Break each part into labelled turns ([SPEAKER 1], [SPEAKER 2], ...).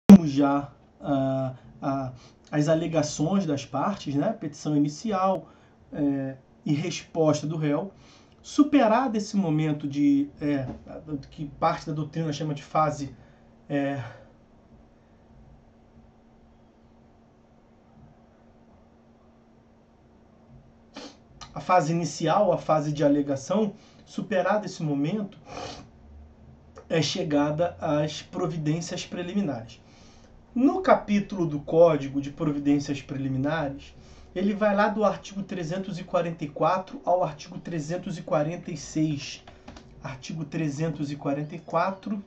[SPEAKER 1] temos já as alegações das partes, né? Petição inicial e resposta do réu. Superado esse momento que parte da doutrina chama de fase a fase inicial, a fase de alegação, superado esse momento, é chegada às providências preliminares. No capítulo do Código de Providências Preliminares, ele vai lá do artigo 344 ao artigo 346. Artigo 344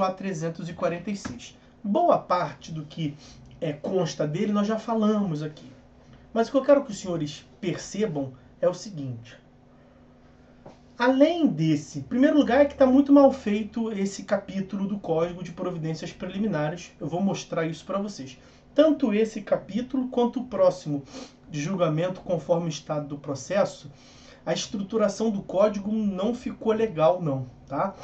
[SPEAKER 1] a 346. Boa parte do que consta dele nós já falamos aqui. Mas o que eu quero que os senhores percebam é o seguinte. Além desse, em primeiro lugar, é que está muito mal feito esse capítulo do Código de Providências Preliminares. Eu vou mostrar isso para vocês. Tanto esse capítulo quanto o próximo de julgamento conforme o estado do processo, a estruturação do código não ficou legal não, tá?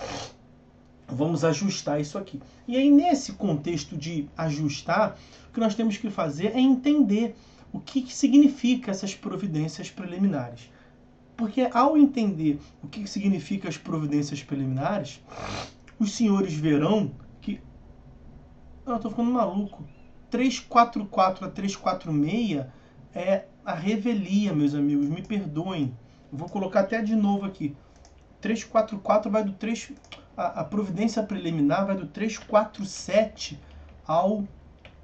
[SPEAKER 1] Vamos ajustar isso aqui. E aí, nesse contexto de ajustar, o que nós temos que fazer é entender o que significa essas providências preliminares. Porque ao entender o que significa as providências preliminares, os senhores verão que... Eu estou ficando maluco. 344 a 346 é a revelia, meus amigos. Me perdoem. Eu vou colocar até de novo aqui. 344 vai do 3... A providência preliminar vai do 347 ao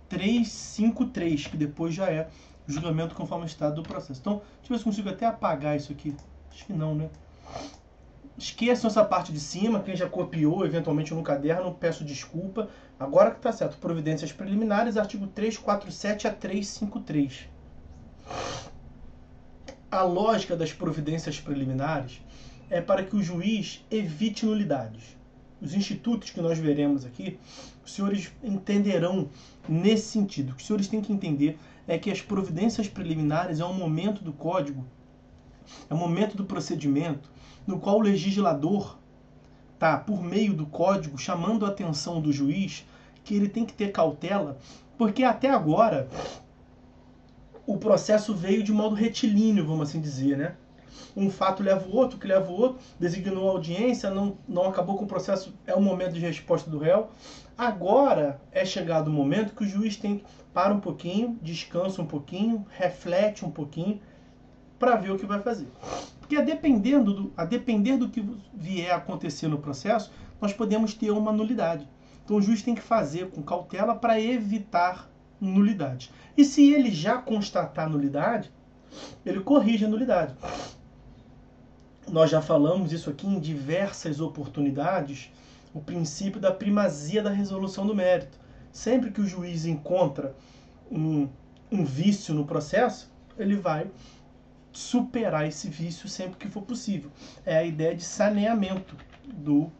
[SPEAKER 1] 353, que depois já é o julgamento conforme o estado do processo. Então, deixa eu ver se consigo até apagar isso aqui. Acho que não, né? Esqueçam essa parte de cima. Quem já copiou eventualmente no caderno, peço desculpa. Agora que está certo. Providências preliminares, artigo 347 a 353. A lógica das providências preliminares é para que o juiz evite nulidades. Os institutos que nós veremos aqui, os senhores entenderão nesse sentido. O que os senhores têm que entender é que as providências preliminares é um momento do código, é um momento do procedimento no qual o legislador está, por meio do código, chamando a atenção do juiz que ele tem que ter cautela, porque até agora o processo veio de modo retilíneo, vamos assim dizer, né? Um fato leva o outro, que leva o outro, designou a audiência, não acabou com o processo, é o momento de resposta do réu. Agora é chegado o momento que o juiz tem que parar um pouquinho, descansa um pouquinho, reflete um pouquinho, para ver o que vai fazer. Porque a depender do que vier a acontecer no processo, nós podemos ter uma nulidade. Então o juiz tem que fazer com cautela para evitar nulidade. E se ele já constatar nulidade, ele corrige a nulidade. Nós já falamos isso aqui em diversas oportunidades, o princípio da primazia da resolução do mérito. Sempre que o juiz encontra um vício no processo, ele vai superar esse vício sempre que for possível. É a ideia de saneamento do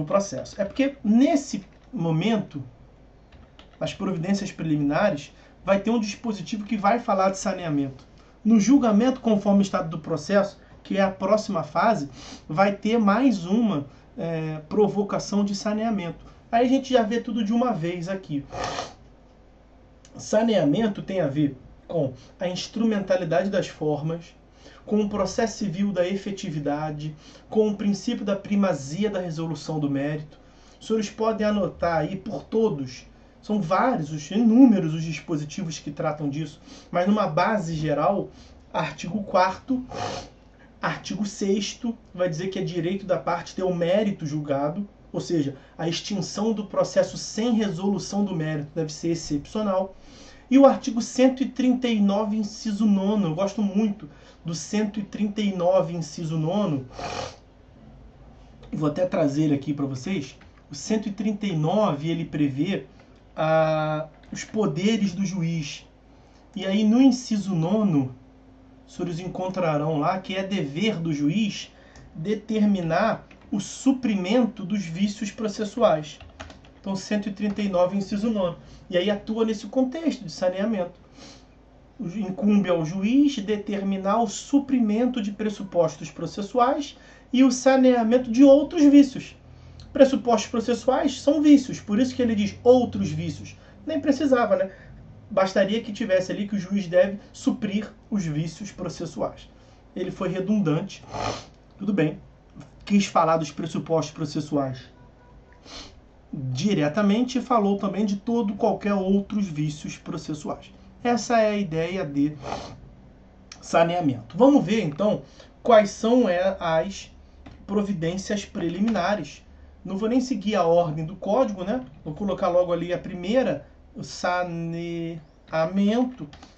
[SPEAKER 1] processo. É porque nesse momento, as providências preliminares, vai ter um dispositivo que vai falar de saneamento. No julgamento conforme o estado do processo, que é a próxima fase, vai ter mais uma provocação de saneamento. Aí a gente já vê tudo de uma vez aqui. Saneamento tem a ver com a instrumentalidade das formas, com o processo civil da efetividade, com o princípio da primazia da resolução do mérito. Os senhores podem anotar aí por todos. São vários, inúmeros os dispositivos que tratam disso, mas numa base geral, artigo 4º, artigo 6º vai dizer que é direito da parte ter o mérito julgado, ou seja, a extinção do processo sem resolução do mérito deve ser excepcional. E o artigo 139, inciso 9º, eu gosto muito do 139, inciso 9º, vou até trazer ele aqui para vocês. O 139, ele prevê os poderes do juiz. E aí no inciso 9º, os senhores encontrarão lá que é dever do juiz determinar o suprimento dos vícios processuais. Então 139, inciso 9º. E aí atua nesse contexto de saneamento. incumbe ao juiz determinar o suprimento de pressupostos processuais e o saneamento de outros vícios. Pressupostos processuais são vícios, por isso que ele diz outros vícios. Nem precisava, né? Bastaria que tivesse ali que o juiz deve suprir os vícios processuais. Ele foi redundante, tudo bem, quis falar dos pressupostos processuais diretamente e falou também de qualquer outros vícios processuais. Essa é a ideia de saneamento. Vamos ver, então, quais são as providências preliminares. Não vou nem seguir a ordem do código, né? Vou colocar logo ali a primeira, o saneamento.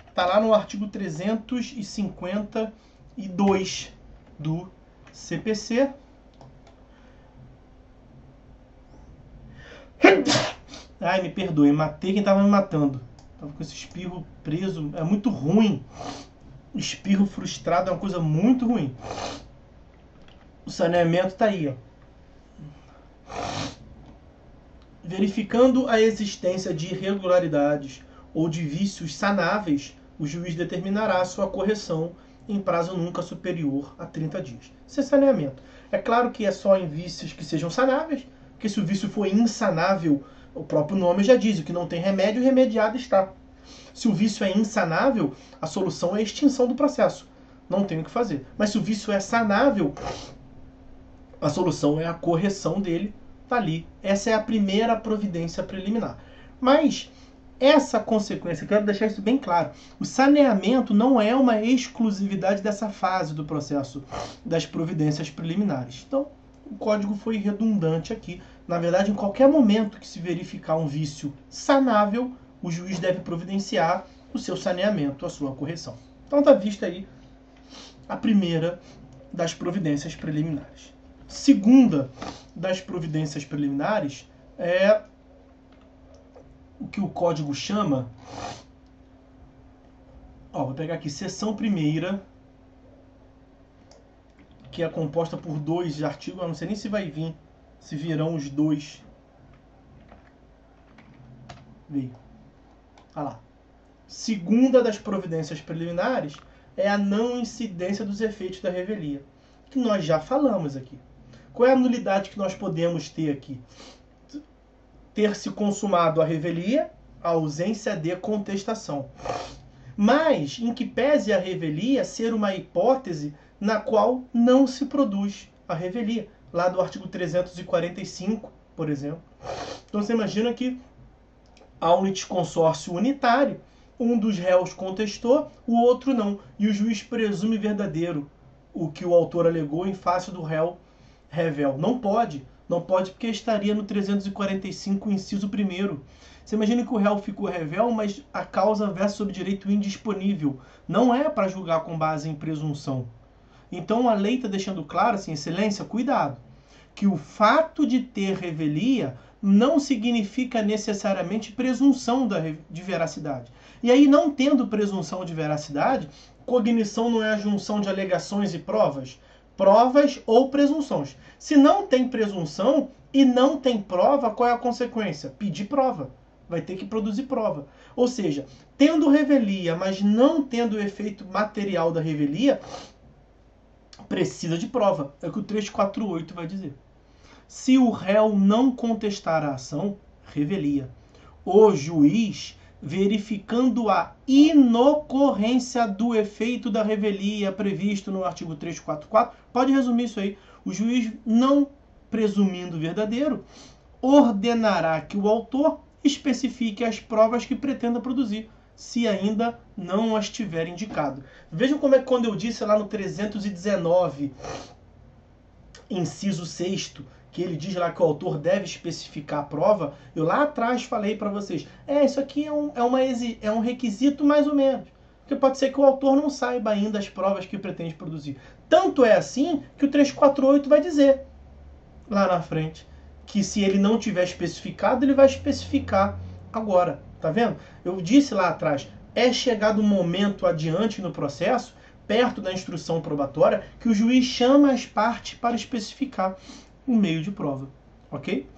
[SPEAKER 1] Está lá no artigo 352 do CPC. Ai, me perdoe, matei quem estava me matando. Tava com esse espirro preso, é muito ruim. Espirro frustrado é uma coisa muito ruim. O saneamento está aí, ó. Verificando a existência de irregularidades ou de vícios sanáveis, o juiz determinará sua correção em prazo nunca superior a 30 dias. Isso é saneamento. É claro que é só em vícios que sejam sanáveis, porque se o vício for insanável, o próprio nome já diz, o que não tem remédio, remediado está. Se o vício é insanável, a solução é a extinção do processo. Não tem o que fazer. Mas se o vício é sanável, a solução é a correção dele. Está ali. Essa é a primeira providência preliminar. Mas essa consequência, quero deixar isso bem claro, o saneamento não é uma exclusividade dessa fase do processo das providências preliminares. Então, o código foi redundante aqui. Na verdade, em qualquer momento que se verificar um vício sanável, o juiz deve providenciar o seu saneamento, a sua correção. Então está vista aí a primeira das providências preliminares. Segunda das providências preliminares é o que o código chama, vou pegar aqui, seção primeira, que é composta por 2 artigos, eu não sei nem se vai vir, se virão os 2. Veio. Olha lá. Segunda das providências preliminares é a não incidência dos efeitos da revelia, que nós já falamos aqui. Qual é a nulidade que nós podemos ter aqui? Ter se consumado a revelia, a ausência de contestação. Mas, em que pese a revelia ser uma hipótese na qual não se produz a revelia. Lá do artigo 345, por exemplo. Então você imagina que há um litisconsórcio unitário, um dos réus contestou, o outro não. E o juiz presume verdadeiro o que o autor alegou em face do réu revel. Não pode. Não pode porque estaria no 345, inciso 1º. Você imagina que o réu ficou revel, mas a causa versa sobre direito indisponível. Não é para julgar com base em presunção. Então a lei está deixando claro, assim, excelência, cuidado, que o fato de ter revelia não significa necessariamente presunção de veracidade. E aí, não tendo presunção de veracidade, cognição não é a junção de alegações e provas? Provas ou presunções. Se não tem presunção e não tem prova, qual é a consequência? Pedir prova. Vai ter que produzir prova. Ou seja, tendo revelia, mas não tendo o efeito material da revelia, precisa de prova. É o que o 348 vai dizer. Se o réu não contestar a ação, revelia. O juiz, verificando a inocorrência do efeito da revelia previsto no artigo 344, pode resumir isso aí. O juiz, não presumindo verdadeiro, ordenará que o autor especifique as provas que pretenda produzir, se ainda não as tiver indicado. Vejam como é que quando eu disse lá no 319, inciso 6º, que ele diz lá que o autor deve especificar a prova, eu lá atrás falei para vocês, isso aqui é um requisito mais ou menos, porque pode ser que o autor não saiba ainda as provas que pretende produzir. Tanto é assim que o 348 vai dizer, lá na frente, que se ele não tiver especificado, ele vai especificar agora. Tá vendo? Eu disse lá atrás, é chegado um momento adiante no processo, perto da instrução probatória, que o juiz chama as partes para especificar o meio de prova. Ok?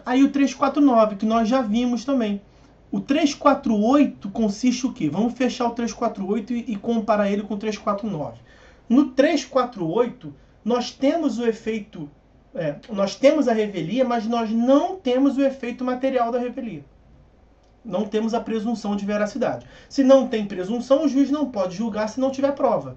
[SPEAKER 1] Aí o 349, que nós já vimos também. O 348 consiste o quê? Vamos fechar o 348 e comparar ele com o 349. No 348, nós temos o efeito, nós temos a revelia, mas nós não temos o efeito material da revelia. Não temos a presunção de veracidade. Se não tem presunção, o juiz não pode julgar se não tiver prova.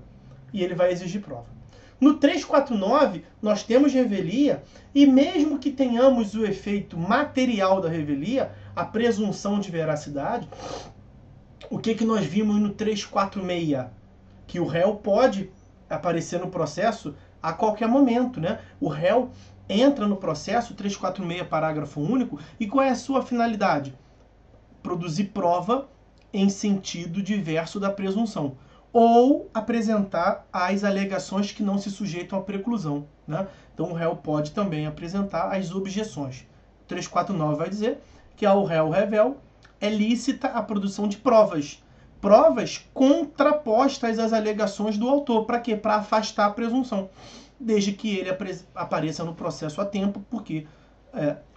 [SPEAKER 1] E ele vai exigir prova. No 349, nós temos revelia, e mesmo que tenhamos o efeito material da revelia, a presunção de veracidade, o que nós vimos no 346? Que o réu pode aparecer no processo a qualquer momento, né? O réu entra no processo, 346, parágrafo único, e qual é a sua finalidade? Produzir prova em sentido diverso da presunção, ou apresentar as alegações que não se sujeitam à preclusão, né? Então o réu pode também apresentar as objeções. 349 vai dizer que ao réu revel é lícita a produção de provas. Provas contrapostas às alegações do autor. Para quê? Para afastar a presunção, desde que ele apareça no processo a tempo, porque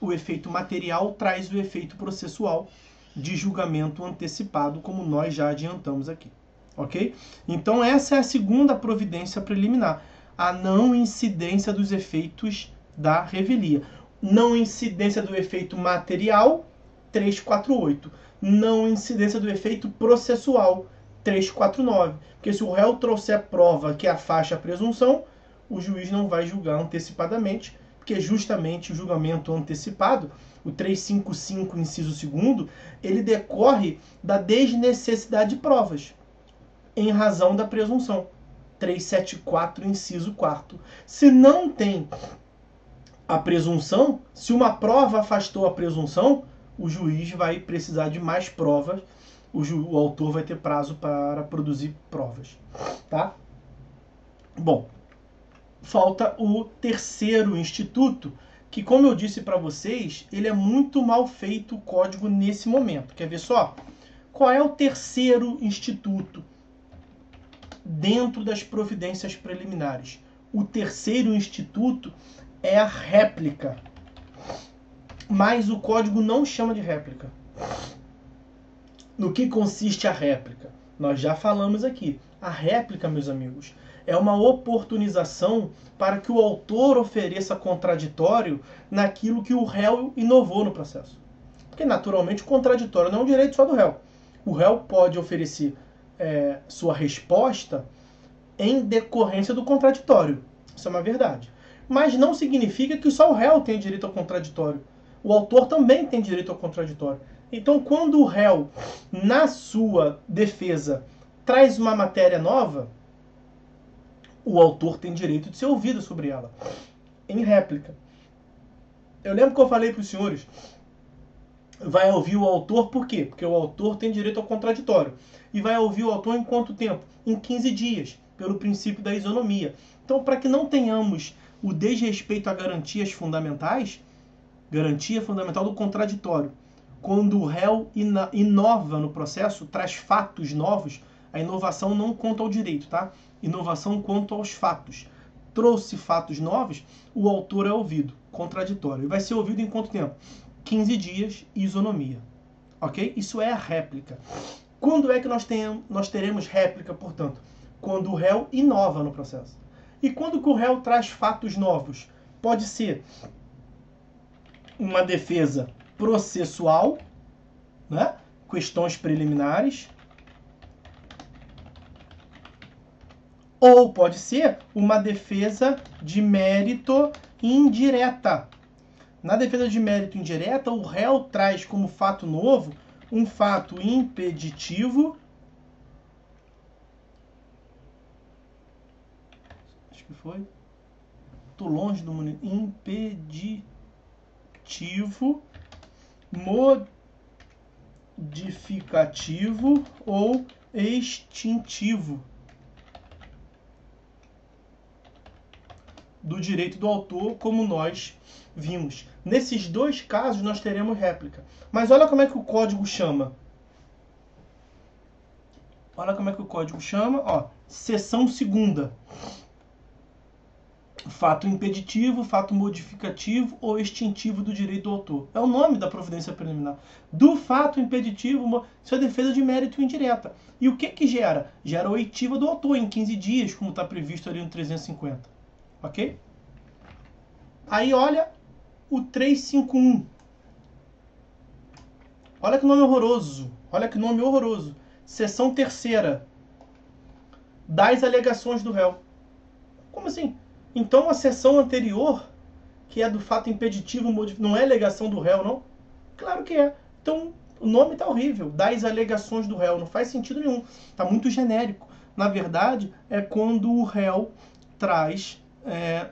[SPEAKER 1] o efeito material traz o efeito processual de julgamento antecipado, como nós já adiantamos aqui. Ok? Então essa é a segunda providência preliminar, a não incidência dos efeitos da revelia. Não incidência do efeito material, 348. Não incidência do efeito processual, 349. Porque se o réu trouxer prova que afaste a presunção, o juiz não vai julgar antecipadamente, porque justamente o julgamento antecipado, o 355, inciso 2º, ele decorre da desnecessidade de provas, em razão da presunção. 374, inciso 4º. Se não tem a presunção, se uma prova afastou a presunção, o juiz vai precisar de mais provas, o autor vai ter prazo para produzir provas. Tá? Bom, falta o terceiro instituto, que, como eu disse para vocês, ele é muito mal feito o código nesse momento. Quer ver só? Qual é o terceiro instituto dentro das providências preliminares? O terceiro instituto é a réplica. Mas o código não chama de réplica. No que consiste a réplica? Nós já falamos aqui. A réplica, meus amigos, é uma oportunização para que o autor ofereça contraditório naquilo que o réu inovou no processo. Porque, naturalmente, o contraditório não é um direito só do réu. O réu pode oferecer sua resposta em decorrência do contraditório. Isso é uma verdade. Mas não significa que só o réu tem direito ao contraditório. O autor também tem direito ao contraditório. Então, quando o réu, na sua defesa, traz uma matéria nova, o autor tem direito de ser ouvido sobre ela, em réplica. Eu lembro que eu falei para os senhores, vai ouvir o autor por quê? Porque o autor tem direito ao contraditório. E vai ouvir o autor em quanto tempo? Em 15 dias, pelo princípio da isonomia. Então, para que não tenhamos o desrespeito a garantias fundamentais, garantia fundamental do contraditório, quando o réu inova no processo, traz fatos novos, a inovação não conta ao direito, tá? Inovação conta aos fatos. Trouxe fatos novos, o autor é ouvido, contraditório. E vai ser ouvido em quanto tempo? 15 dias, isonomia. Ok? Isso é a réplica. Quando é que nós teremos réplica, portanto? Quando o réu inova no processo. E quando que o réu traz fatos novos? Pode ser uma defesa processual, né? Questões preliminares, ou pode ser uma defesa de mérito indireta. Na defesa de mérito indireta, o réu traz como fato novo um fato impeditivo, acho que foi, estou longe do monitor, impeditivo, modificativo ou extintivo do direito do autor, como nós vimos. Nesses dois casos nós teremos réplica. Mas olha como é que o código chama. Olha como é que o código chama. Ó, seção segunda. fato impeditivo, fato modificativo ou extintivo do direito do autor. É o nome da providência preliminar. Do fato impeditivo, isso é defesa de mérito indireta. E o que gera? Gera a oitiva do autor em 15 dias, como está previsto ali no 350. Ok? Aí olha o 351. Olha que nome horroroso. Olha que nome horroroso. Seção terceira. Das alegações do réu. Como assim? Então a seção anterior, que é do fato impeditivo, não é alegação do réu, não? Claro que é. Então o nome está horrível. Das alegações do réu. Não faz sentido nenhum. Está muito genérico. Na verdade, é quando o réu traz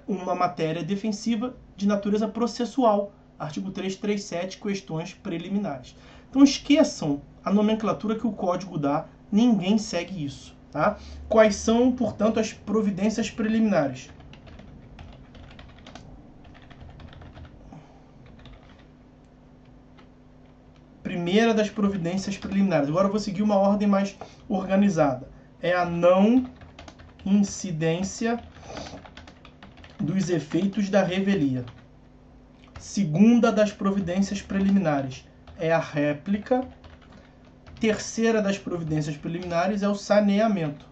[SPEAKER 1] uma matéria defensiva de natureza processual. Artigo 337, questões preliminares. Então esqueçam a nomenclatura que o código dá. Ninguém segue isso. Tá? Quais são, portanto, as providências preliminares? Primeira das providências preliminares. Agora eu vou seguir uma ordem mais organizada. É a não incidência dos efeitos da revelia. Segunda das providências preliminares é a réplica. Terceira das providências preliminares é o saneamento.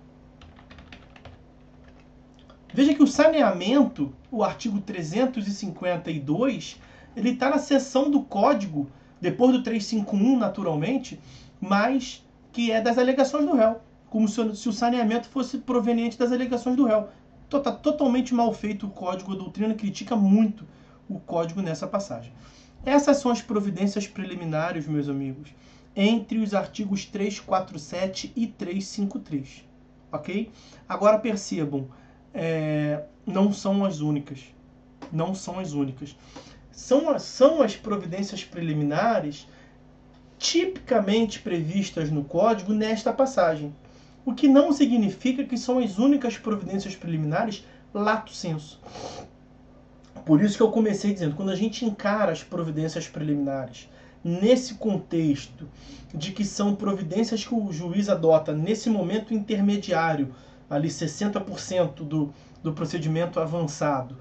[SPEAKER 1] Veja que o saneamento, o artigo 352, ele está na seção do código, depois do 351, naturalmente, mas que é das alegações do réu, como se o saneamento fosse proveniente das alegações do réu. Então está totalmente mal feito o código, a doutrina critica muito o código nessa passagem. Essas são as providências preliminares, meus amigos, entre os artigos 347 e 353, ok? Agora percebam, não são as únicas. Não são as únicas. São as providências preliminares tipicamente previstas no código nesta passagem. O que não significa que são as únicas providências preliminares lato sensu. Por isso que eu comecei dizendo, quando a gente encara as providências preliminares nesse contexto de que são providências que o juiz adota nesse momento intermediário, ali 60% do procedimento avançado,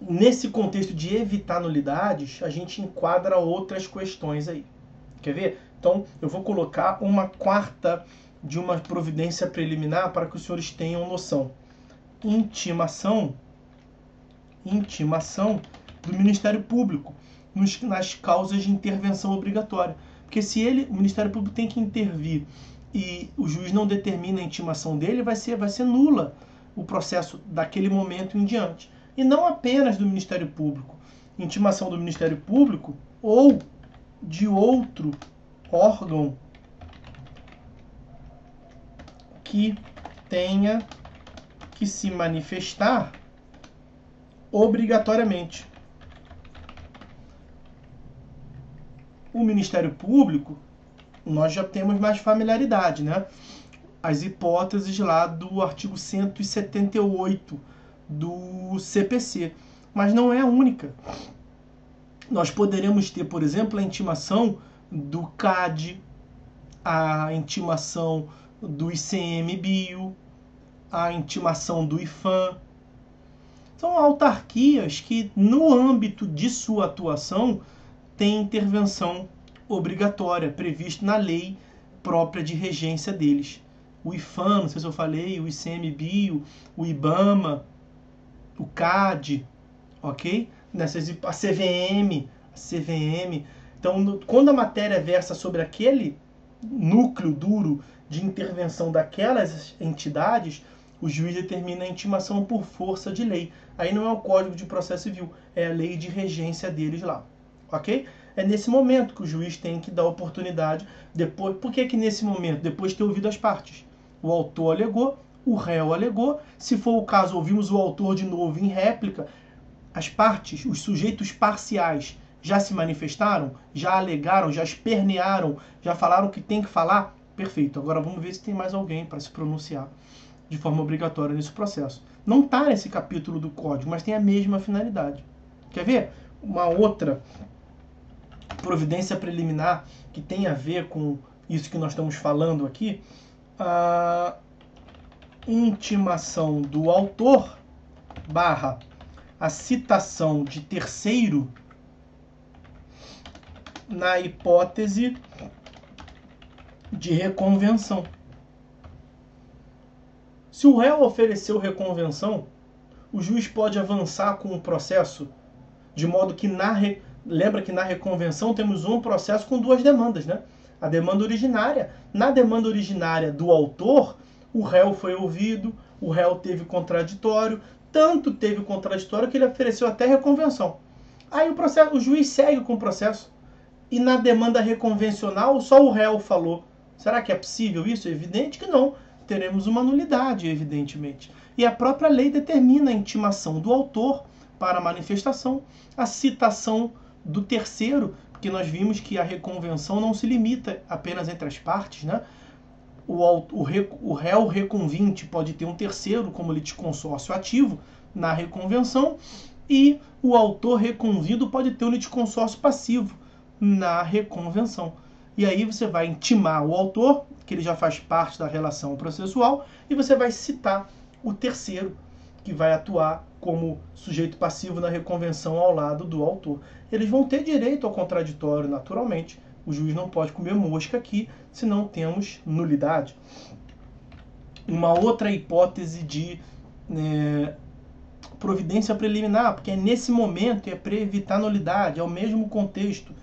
[SPEAKER 1] nesse contexto de evitar nulidades, a gente enquadra outras questões aí. Quer ver? Então, eu vou colocar uma quarta de uma providência preliminar para que os senhores tenham noção. Intimação do Ministério Público nas causas de intervenção obrigatória. Porque se o Ministério Público tem que intervir e o juiz não determina a intimação dele, vai ser nula o processo daquele momento em diante. E não apenas do Ministério Público. Intimação do Ministério Público ou de outro órgão que tenha que se manifestar obrigatoriamente. O Ministério Público, nós já temos mais familiaridade, né? As hipóteses lá do artigo 178 do CPC. Mas não é a única. Nós poderemos ter, por exemplo, a intimação do CAD, a intimação do ICMBio, a intimação do IFAM. São autarquias que, no âmbito de sua atuação, têm intervenção obrigatória, prevista na lei própria de regência deles. O IFAM, não sei se eu falei, o ICMBio, o IBAMA, o CAD, ok? A CVM. Então, quando a matéria versa sobre aquele núcleo duro de intervenção daquelas entidades, o juiz determina a intimação por força de lei. Aí não é o Código de Processo Civil, é a lei de regência deles lá, ok? É nesse momento que o juiz tem que dar oportunidade. Depois, por que nesse momento? Depois de ter ouvido as partes. O autor alegou, o réu alegou. Se for o caso, ouvimos o autor de novo em réplica. As partes, os sujeitos parciais, já se manifestaram? Já alegaram? Já espernearam? Já falaram o que tem que falar? Perfeito. Agora vamos ver se tem mais alguém para se pronunciar de forma obrigatória nesse processo. Não está nesse capítulo do Código, mas tem a mesma finalidade. Quer ver? Uma outra providência preliminar que tem a ver com isso que nós estamos falando aqui, a intimação do autor barra a citação de terceiro na hipótese de reconvenção. Se o réu ofereceu reconvenção, o juiz pode avançar com o processo, de modo que lembra que na reconvenção temos um processo com duas demandas, né? A demanda originária. Na demanda originária do autor, o réu foi ouvido, o réu teve contraditório, tanto teve contraditório que ele ofereceu até reconvenção. Aí o juiz segue com o processo. E na demanda reconvencional, só o réu falou. Será que é possível isso? É evidente que não. Teremos uma nulidade, evidentemente. E a própria lei determina a intimação do autor para a manifestação, a citação do terceiro, porque nós vimos que a reconvenção não se limita apenas entre as partes, né? O réu reconvinte pode ter um terceiro como litisconsórcio ativo na reconvenção e o autor reconvido pode ter um litisconsórcio passivo na reconvenção. E aí você vai intimar o autor, que ele já faz parte da relação processual, e você vai citar o terceiro, que vai atuar como sujeito passivo na reconvenção ao lado do autor. Eles vão ter direito ao contraditório, naturalmente. O juiz não pode comer mosca aqui, senão temos nulidade. Uma outra hipótese de providência preliminar, porque é nesse momento, é para evitar nulidade, é o mesmo contexto.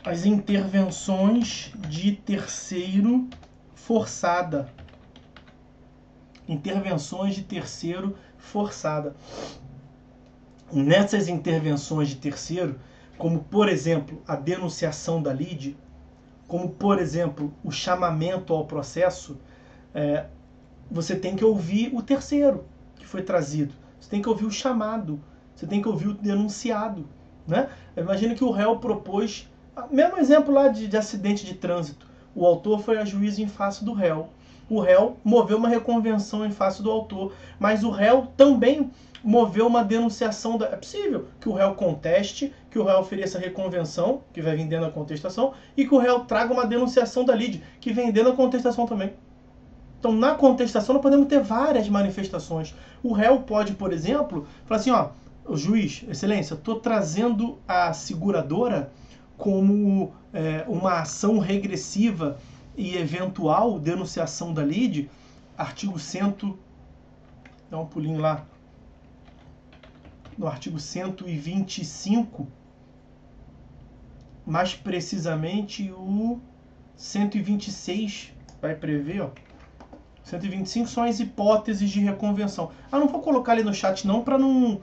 [SPEAKER 1] As intervenções de terceiro forçada. Intervenções de terceiro forçada. Nessas intervenções de terceiro, como por exemplo a denunciação da lide, como por exemplo o chamamento ao processo, você tem que ouvir o terceiro que foi trazido. Você tem que ouvir o chamado, você tem que ouvir o denunciado, né? Imagina que o réu propôs, mesmo exemplo lá de acidente de trânsito, o autor foi a juízo em face do réu. O réu moveu uma reconvenção em face do autor, mas o réu também moveu uma denunciação. É possível que o réu conteste, que o réu ofereça reconvenção, que vai vir dentro da contestação, e que o réu traga uma denunciação da lide, que vem dentro da contestação também. Então, na contestação, nós podemos ter várias manifestações. O réu pode, por exemplo, falar assim, ó, o juiz, excelência, estou trazendo a seguradora como uma ação regressiva e eventual denunciação da lide, artigo 100, dá um pulinho lá, no artigo 125, mais precisamente o 126 vai prever, ó, 125 são as hipóteses de reconvenção. Não vou colocar ali no chat não, para não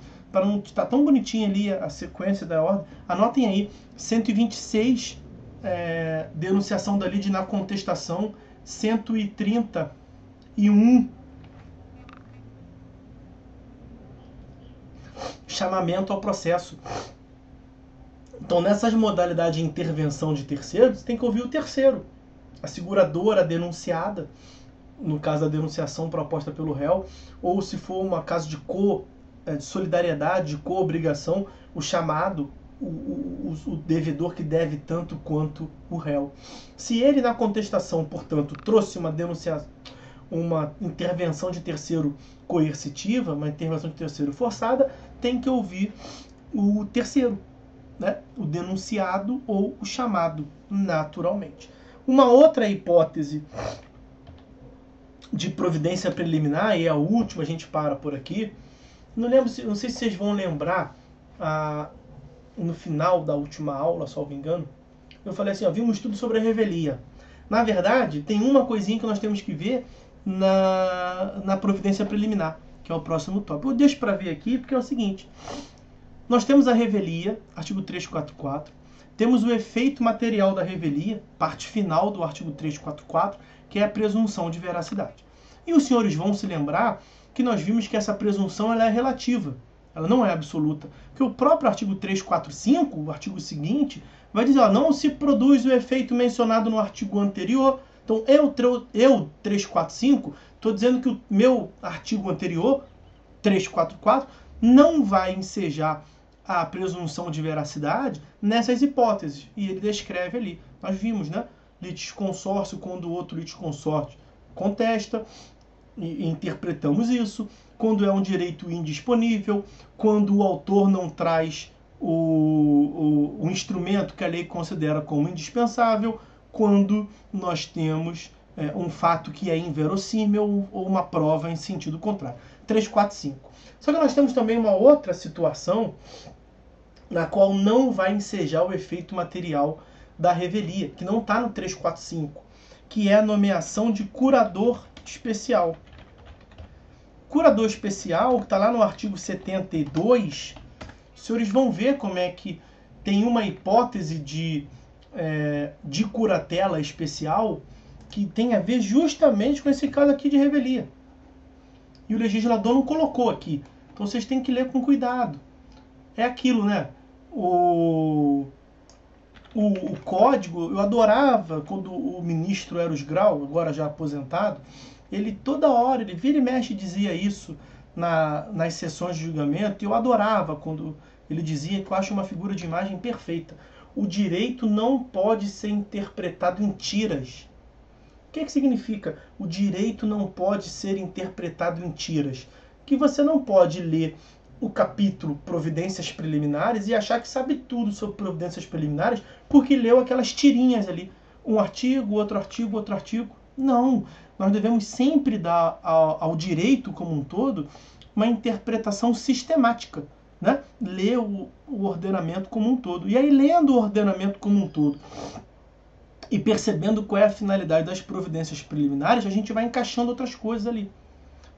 [SPEAKER 1] estar tão bonitinho ali a sequência da ordem. Anotem aí, 126, denunciação da lide na contestação, 131, chamamento ao processo. Então, nessas modalidades de intervenção de terceiros, você tem que ouvir o terceiro, a seguradora, a denunciada, no caso da denunciação proposta pelo réu, ou se for um caso de solidariedade, de co-obrigação, o chamado, o devedor que deve tanto quanto o réu. Se ele na contestação, portanto, trouxe uma denunciação, uma intervenção de terceiro coercitiva, uma intervenção de terceiro forçada, tem que ouvir o terceiro, né? O denunciado ou o chamado, naturalmente. Uma outra hipótese de providência preliminar, e a última, a gente para por aqui. Não sei se vocês vão lembrar, no final da última aula, salvo engano, eu falei assim, vimos um estudo sobre a revelia. Na verdade, tem uma coisinha que nós temos que ver na providência preliminar, que é o próximo tópico. Eu deixo para ver aqui, porque é o seguinte, nós temos a revelia, artigo 344, temos o efeito material da revelia, parte final do artigo 344, que é a presunção de veracidade. E os senhores vão se lembrar que nós vimos que essa presunção ela é relativa, ela não é absoluta. Porque o próprio artigo 345, o artigo seguinte, vai dizer, não se produz o efeito mencionado no artigo anterior. Então, eu 345, estou dizendo que o meu artigo anterior, 344, não vai ensejar a presunção de veracidade nessas hipóteses. E ele descreve ali. Nós vimos, né? Litisconsórcio, quando o outro litisconsórcio contesta. e interpretamos isso, quando é um direito indisponível, quando o autor não traz o instrumento que a lei considera como indispensável, quando nós temos um fato que é inverossímil ou uma prova em sentido contrário. 3, 4, 5. Só que nós temos também uma outra situação na qual não vai ensejar o efeito material da revelia, que não está no 3, 4, 5, que é a nomeação de curador especial. Curador especial, que está lá no artigo 72, os senhores vão ver como é que tem uma hipótese de curatela especial que tem a ver justamente com esse caso aqui de revelia. E o legislador não colocou aqui. Então vocês têm que ler com cuidado. É aquilo, né? O código, eu adorava quando o ministro Eros Grau, agora já aposentado, ele toda hora, ele vira e mexe dizia isso nas sessões de julgamento, e eu adorava quando ele dizia, que eu acho uma figura de imagem perfeita. O direito não pode ser interpretado em tiras. O que significa? O direito não pode ser interpretado em tiras. Que você não pode ler o capítulo Providências Preliminares e achar que sabe tudo sobre providências preliminares porque leu aquelas tirinhas ali. Um artigo, outro artigo, outro artigo. Não. Nós devemos sempre dar ao direito como um todo uma interpretação sistemática. Né? Ler o ordenamento como um todo. E aí, lendo o ordenamento como um todo e percebendo qual é a finalidade das providências preliminares, a gente vai encaixando outras coisas ali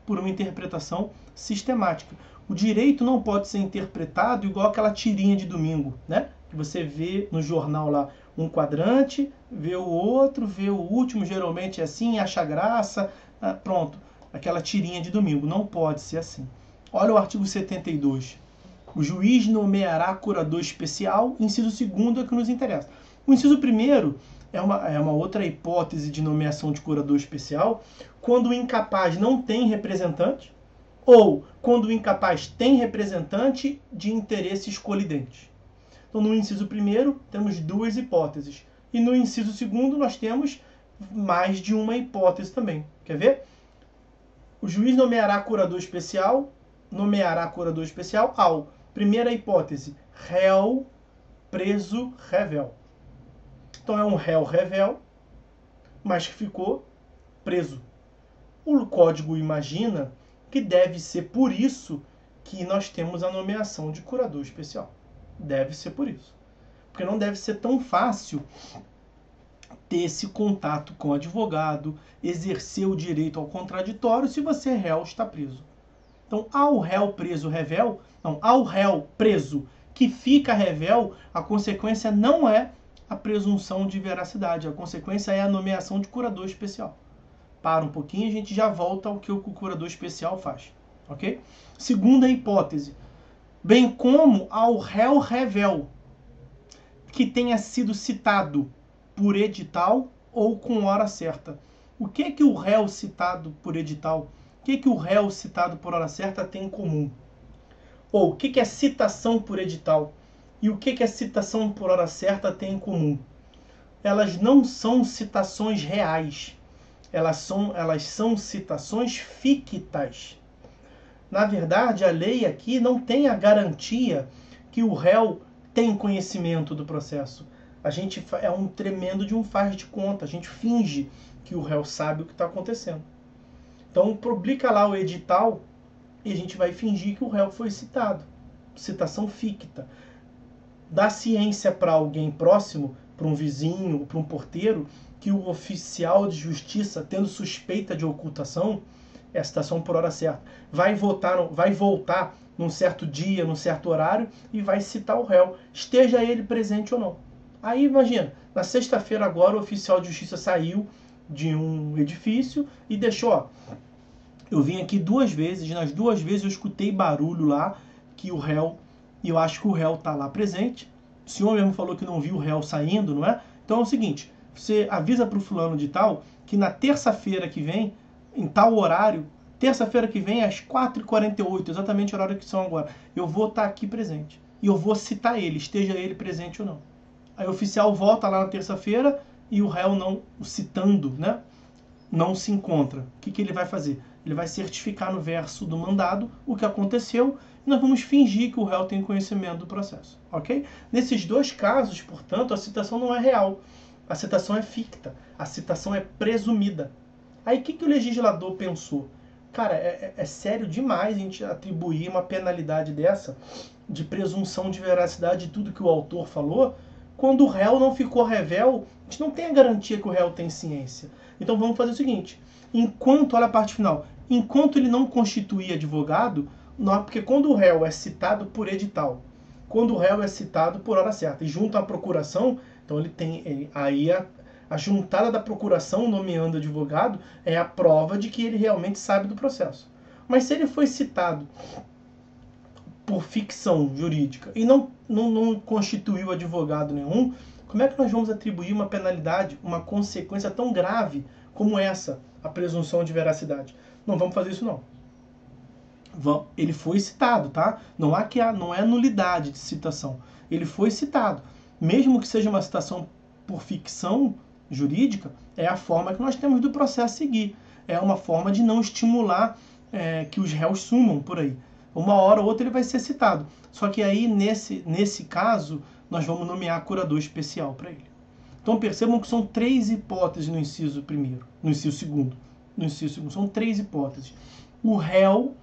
[SPEAKER 1] por uma interpretação sistemática. O direito não pode ser interpretado igual aquela tirinha de domingo, né? Que você vê no jornal lá um quadrante, vê o outro, vê o último, geralmente é assim, acha graça, pronto. Aquela tirinha de domingo. Não pode ser assim. Olha o artigo 72. O juiz nomeará curador especial, inciso 2º é que nos interessa. O inciso 1º é uma outra hipótese de nomeação de curador especial, quando o incapaz não tem representante, ou quando o incapaz tem representante de interesses colidentes. Então, no inciso 1º, temos 2 hipóteses. E no inciso 2º, nós temos mais de uma hipótese também. Quer ver? O juiz nomeará curador especial ao, primeira hipótese, réu, preso, revel. Então, é um réu revel, mas que ficou preso. O código imagina que deve ser por isso que nós temos a nomeação de curador especial. Deve ser por isso. Porque não deve ser tão fácil ter esse contato com o advogado, exercer o direito ao contraditório se você réu está preso. Então, ao réu preso revel, não, ao réu preso que fica revel, a consequência não é a presunção de veracidade, a consequência é a nomeação de curador especial. Para um pouquinho, a gente já volta ao que o curador especial faz. Ok? Segunda hipótese. Bem como ao réu revel, que tenha sido citado por edital ou com hora certa. O que o réu citado por edital, o que o réu citado por hora certa tem em comum? Ou o que é citação por edital? E o que a citação por hora certa tem em comum? Elas não são citações reais. Elas são citações fictas. Na verdade, a lei aqui não tem a garantia que o réu tem conhecimento do processo. A gente é um tremendo de um faz de conta. A gente finge que o réu sabe o que está acontecendo. Então, publica lá o edital e a gente vai fingir que o réu foi citado. Citação ficta. Dá ciência para alguém próximo, para um vizinho, para um porteiro, que o oficial de justiça, tendo suspeita de ocultação, é a citação por hora certa, vai voltar num certo dia, num certo horário, e vai citar o réu, esteja ele presente ou não. Aí, imagina, na sexta-feira agora o oficial de justiça saiu de um edifício e deixou, ó, eu vim aqui 2 vezes, nas 2 vezes eu escutei barulho lá, que o réu, e eu acho que o réu está lá presente. O senhor mesmo falou que não viu o réu saindo, não é? Então é o seguinte, você avisa para o fulano de tal que na terça-feira que vem, em tal horário, terça-feira que vem às 4h48, exatamente o horário que são agora, eu vou estar aqui presente. E eu vou citar ele, esteja ele presente ou não. Aí o oficial volta lá na terça-feira e o réu não, citando, né, não se encontra. O que ele vai fazer? Ele vai certificar no verso do mandado o que aconteceu e nós vamos fingir que o réu tem conhecimento do processo, ok? Nesses dois casos, portanto, a citação não é real. A citação é ficta. A citação é presumida. Aí o que o legislador pensou? Cara, é sério demais a gente atribuir uma penalidade dessa de presunção de veracidade de tudo que o autor falou, quando o réu não ficou revel, a gente não tem a garantia que o réu tem ciência. Então vamos fazer o seguinte, olha a parte final, enquanto ele não constituir advogado, porque quando o réu é citado por edital, quando o réu é citado por hora certa e junto à procuração, então aí a juntada da procuração nomeando advogado é a prova de que ele realmente sabe do processo. Mas se ele foi citado por ficção jurídica e não constituiu advogado nenhum, como é que nós vamos atribuir uma penalidade, uma consequência tão grave como essa, a presunção de veracidade? Não vamos fazer isso não. Ele foi citado, tá? Não é nulidade de citação. Ele foi citado. Mesmo que seja uma citação por ficção jurídica, é a forma que nós temos do processo seguir. É uma forma de não estimular que os réus sumam por aí. Uma hora ou outra ele vai ser citado. Só que aí, nesse caso, nós vamos nomear curador especial para ele. Então percebam que são 3 hipóteses no inciso primeiro, no inciso segundo. São 3 hipóteses. O réu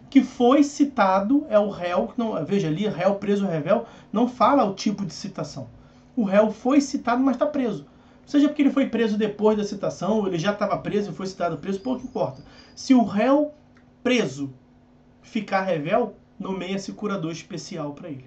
[SPEAKER 1] que foi citado é o réu, veja ali, réu preso revel, não fala o tipo de citação. O réu foi citado, mas está preso. Seja porque ele foi preso depois da citação, ou ele já estava preso e foi citado preso, pouco importa. Se o réu preso ficar revel, nomeia-se curador especial para ele.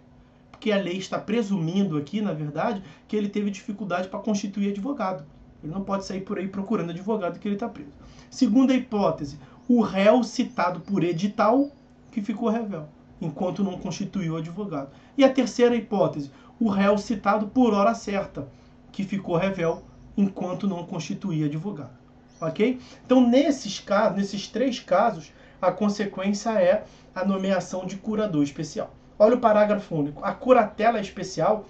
[SPEAKER 1] Porque a lei está presumindo aqui, na verdade, que ele teve dificuldade para constituir advogado. Ele não pode sair por aí procurando advogado que ele está preso. Segunda hipótese, o réu citado por edital que ficou revel, enquanto não constituiu advogado. E a terceira hipótese, o réu citado por hora certa, que ficou revel, enquanto não constituía advogado. Ok? Então, nesses 3 casos, a consequência é a nomeação de curador especial. Olha o parágrafo único. A curatela especial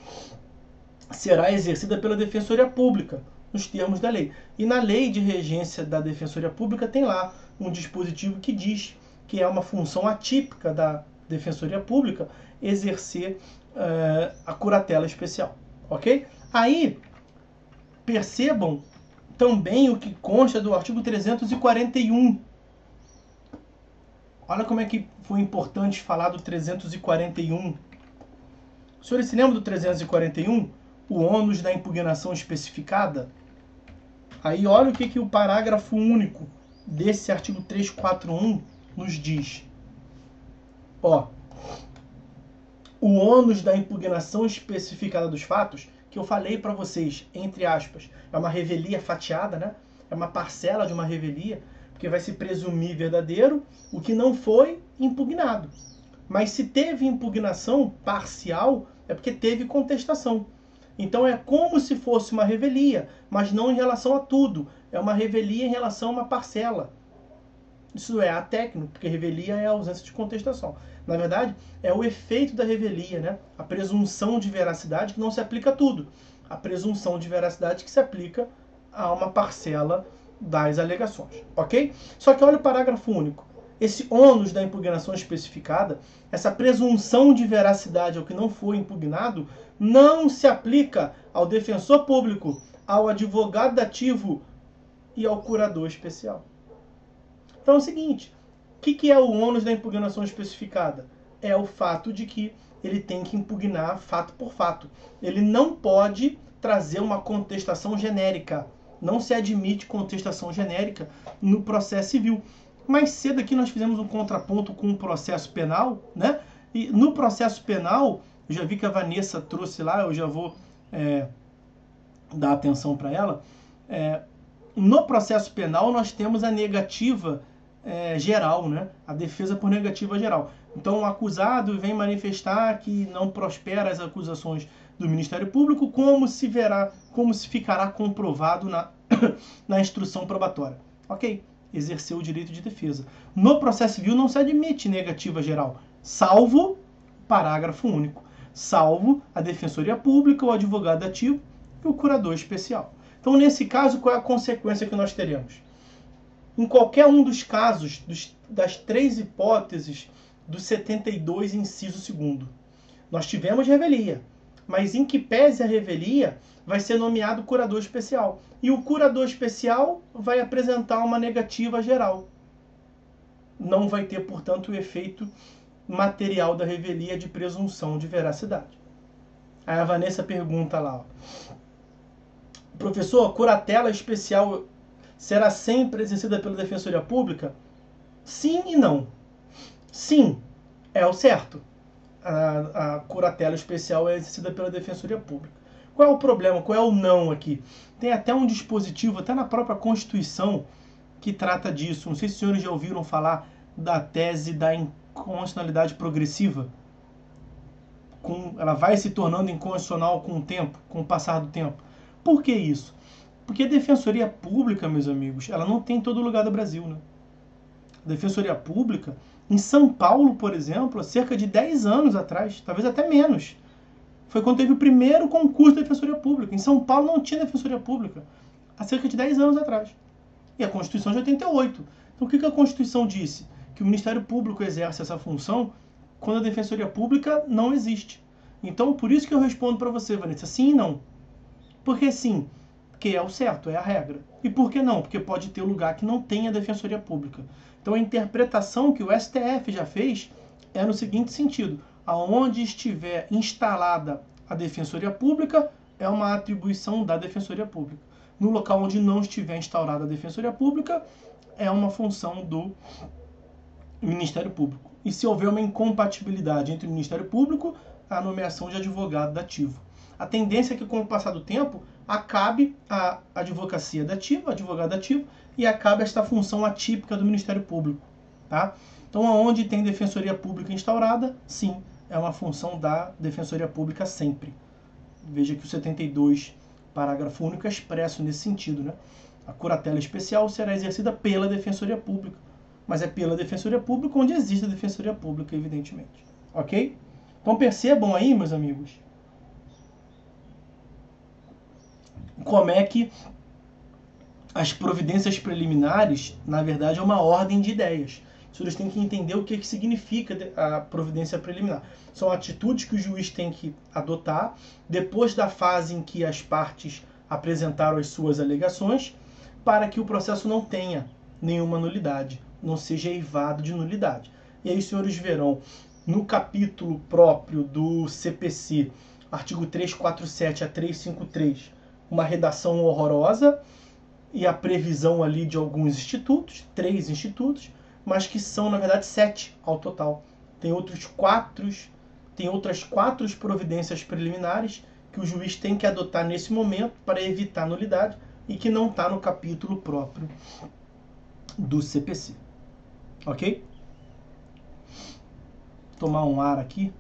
[SPEAKER 1] será exercida pela Defensoria Pública, nos termos da lei. E na lei de regência da Defensoria Pública tem lá um dispositivo que diz que é uma função atípica da Defensoria Pública exercer a curatela especial. Ok? Aí, percebam também o que consta do artigo 341. Olha como é que foi importante falar do 341. Os senhores se lembram do 341? O ônus da impugnação especificada? Aí olha o que o parágrafo único desse artigo 341 nos diz. Ó, o ônus da impugnação especificada dos fatos, que eu falei para vocês, entre aspas, é uma revelia fatiada, né? É uma parcela de uma revelia, porque vai se presumir verdadeiro o que não foi impugnado. Mas se teve impugnação parcial, é porque teve contestação. Então é como se fosse uma revelia, mas não em relação a tudo. É uma revelia em relação a uma parcela. Isso é atécnico, porque revelia é a ausência de contestação. Na verdade, é o efeito da revelia, né? A presunção de veracidade que não se aplica a tudo. A presunção de veracidade que se aplica a uma parcela das alegações, ok? Só que olha o parágrafo único. Esse ônus da impugnação especificada, essa presunção de veracidade ao que não foi impugnado, não se aplica ao defensor público, ao advogado dativo e ao curador especial. Então é o seguinte, o que é o ônus da impugnação especificada? É o fato de que ele tem que impugnar fato por fato. Ele não pode trazer uma contestação genérica. Não se admite contestação genérica no processo civil. Mais cedo aqui nós fizemos um contraponto com o processo penal, né? E no processo penal, eu já vi que a Vanessa trouxe lá, eu já vou dar atenção para ela. No processo penal nós temos a negativa geral, né? A defesa por negativa geral. Então o acusado vem manifestar que não prospera as acusações do Ministério Público, como se ficará comprovado na instrução probatória. Ok, exerceu o direito de defesa. No processo civil não se admite negativa geral, salvo parágrafo único, salvo a Defensoria Pública, o advogado ativo e o curador especial. Então, nesse caso, qual é a consequência que nós teremos? em qualquer um dos casos das 3 hipóteses do 72, inciso 2º. Nós tivemos revelia, mas em que pese a revelia, vai ser nomeado curador especial. E o curador especial vai apresentar uma negativa geral. Não vai ter, portanto, o efeito material da revelia de presunção de veracidade. Aí a Vanessa pergunta lá, ó, professor, a curatela especial será sempre exercida pela Defensoria Pública? Sim e não. Sim, é o certo. A curatela especial é exercida pela Defensoria Pública. Qual é o problema? Qual é o não aqui? Tem até um dispositivo, até na própria Constituição, que trata disso. Não sei se os senhores já ouviram falar da tese da inconstitucionalidade progressiva. Ela vai se tornando inconstitucional com o tempo, com o passar do tempo. Por que isso? Porque a Defensoria Pública, meus amigos, ela não tem em todo lugar do Brasil, né? A Defensoria Pública, em São Paulo, por exemplo, há cerca de 10 anos atrás, talvez até menos, foi quando teve o primeiro concurso da Defensoria Pública. Em São Paulo não tinha Defensoria Pública, há cerca de 10 anos atrás. E a Constituição de 88. Então o que a Constituição disse? Que o Ministério Público exerce essa função quando a Defensoria Pública não existe. Então, por isso que eu respondo para você, Vanessa, sim e não. Por que sim? Porque é o certo, é a regra. E por que não? Porque pode ter lugar que não tenha Defensoria Pública. Então a interpretação que o STF já fez é no seguinte sentido: aonde estiver instalada a Defensoria Pública, é uma atribuição da Defensoria Pública. No local onde não estiver instaurada a Defensoria Pública, é uma função do Ministério Público. E se houver uma incompatibilidade entre o Ministério Público, a nomeação de advogado dativo. A tendência é que, com o passar do tempo, acabe a advocacia dativa, advogado dativo, e acabe esta função atípica do Ministério Público. Tá? Então, onde tem Defensoria Pública instaurada, sim, é uma função da Defensoria Pública sempre. Veja que o 72, parágrafo único, é expresso nesse sentido, né? A curatela especial será exercida pela Defensoria Pública, mas é pela Defensoria Pública onde existe a Defensoria Pública, evidentemente. Ok? Então percebam aí, meus amigos, como é que as providências preliminares, na verdade, é uma ordem de ideias. Os senhores têm que entender o que significa a providência preliminar. São atitudes que o juiz tem que adotar depois da fase em que as partes apresentaram as suas alegações, para que o processo não tenha nenhuma nulidade, não seja eivado de nulidade. E aí os senhores verão no capítulo próprio do CPC, artigo 347 a 353, uma redação horrorosa e a previsão ali de alguns institutos, 3 institutos, mas que são, na verdade, 7 ao total. Tem outras 4 providências preliminares que o juiz tem que adotar nesse momento para evitar nulidade e que não está no capítulo próprio do CPC. Ok? Vou tomar um ar aqui.